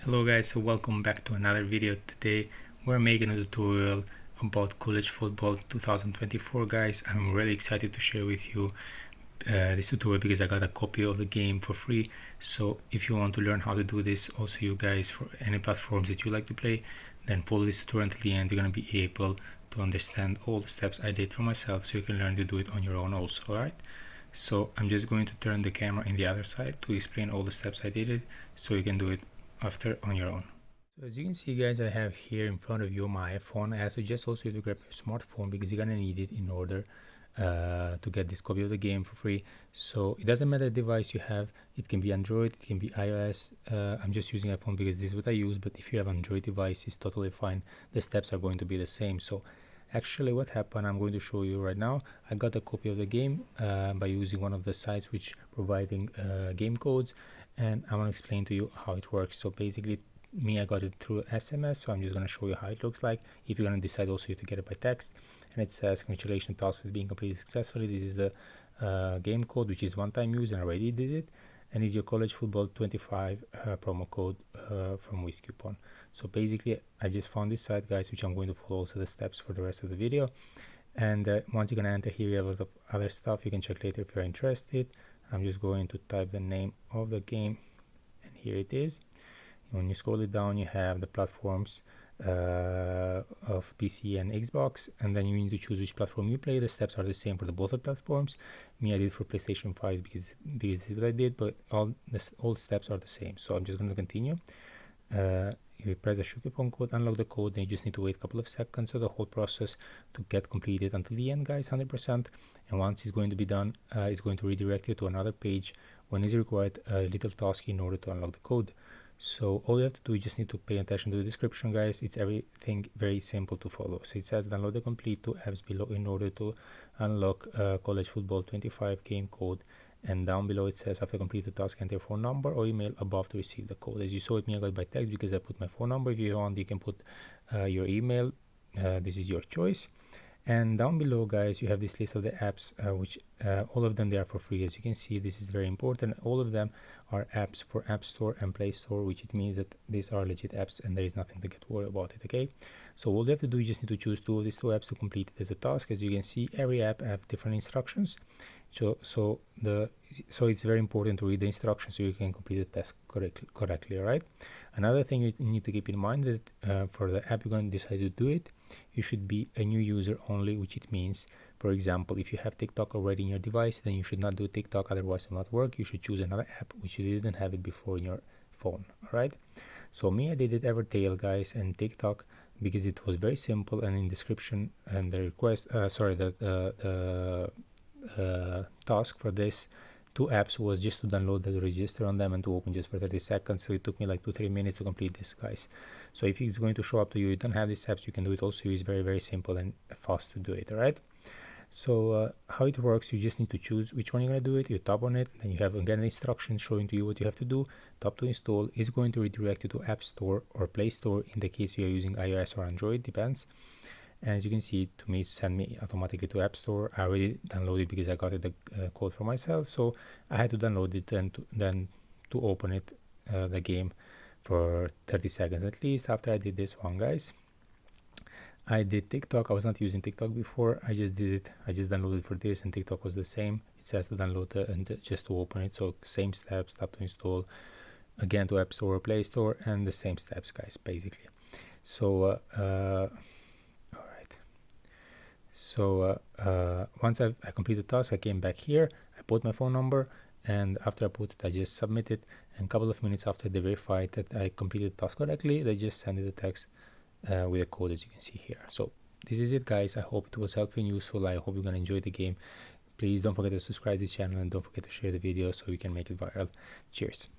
Hello guys, so welcome back to another video. Today we're making a tutorial about college football 2024 guys. I'm really excited to share with you this tutorial because I got a copy of the game for free. So if you want to learn how to do this, also you guys, for any platforms that you like to play, then follow this tutorial until the end. You're going to be able to understand all the steps I did for myself, so you can learn to do it on your own also. Alright, so I'm just going to turn the camera in the other side to explain all the steps I did it, so you can do it after on your own. So as you can see guys, I have here in front of you my iPhone. I suggest also you to grab your smartphone because you're gonna need it in order to get this copy of the game for free. So it doesn't matter the device you have. It can be Android, it can be iOS. I'm just using iPhone because this is what I use, but if you have Android device, it's totally fine. The steps are going to be the same. So actually what happened, I'm going to show you right now. I got a copy of the game by using one of the sites which providing game codes, and I want to explain to you how it works. So basically I got it through SMS, so I'm just going to show you how it looks like. If you're going to decide also to get it by text, and it says congratulations, task is being completed successfully. This is the game code, which is one-time use, and I already did it, and is your college football 25 promo code from WizCoupon. So basically I just found this site guys, which I'm going to follow also the steps for the rest of the video. And once you're going to enter here, you have a lot of other stuff you can check later if you're interested. I'm just going to type the name of the game, and here it is. When you scroll it down, you have the platforms of PC and Xbox, and then you need to choose which platform you play. The steps are the same for the both of platforms. I did for PlayStation 5 because this is what I did, but all steps are the same. So I'm just going to continue. You press the WizCoupon code, unlock the code, then you just need to wait a couple of seconds for the whole process to get completed until the end guys, 100%. And once it's going to be done, it's going to redirect you to another page when it's required a little task in order to unlock the code. So all you have to do, you just need to pay attention to the description guys. It's everything very simple to follow. So it says download the complete 2 apps below in order to unlock college football 25 game code, and down below it says after complete the task, enter your phone number or email above to receive the code. As you saw it, I got by text because I put my phone number. If you want, you can put your email. This is your choice. And down below guys, you have this list of the apps which all of them, they are for free. As you can see, this is very important. All of them are apps for App Store and Play Store, which it means that these are legit apps and there is nothing to get worried about it. Okay, so all you have to do, you just need to choose 2 of these 2 apps to complete it as a task. As you can see, every app have different instructions, so it's very important to read the instructions so you can complete the task correctly. All right, another thing you need to keep in mind that for the app you're going to decide to do it, you should be a new user only, which it means, for example, if you have TikTok already in your device, then you should not do TikTok, otherwise it will not work. You should choose another app which you didn't have it before in your phone. All right, so I did it Evertail guys and TikTok because it was very simple, and in description and the request the task for this 2 apps was just to download and register on them and to open just for 30 seconds. So it took me like 2-3 minutes to complete this guys. So if it's going to show up to you, you don't have these apps, you can do it also. It's very, very simple and fast to do it. All right, so how it works, you just need to choose which one you're going to do it. You tap on it, then you have again the instructions showing to you what you have to do. Tap to install. Is going to redirect you to App Store or Play Store in the case you are using iOS or Android, depends. And as you can see, to me, send me automatically to App Store. I already downloaded because I got it the code for myself, so I had to download it and then to open it the game for 30 seconds at least. After I did this one guys, I did TikTok. I was not using TikTok before. I just did it. I just downloaded for this, and TikTok was the same. It says to download and just to open it. So same steps, tap to install, again to App Store or Play Store, and the same steps guys basically. So so once I completed the task, I came back here, I put my phone number, and after I put it, I just submitted, and a couple of minutes after they verified that I completed the task correctly, they just sent it a text with a code, as you can see here. So this is it guys. I hope it was helpful and useful. I hope you're gonna enjoy the game. Please don't forget to subscribe to this channel, and don't forget to share the video so we can make it viral. Cheers.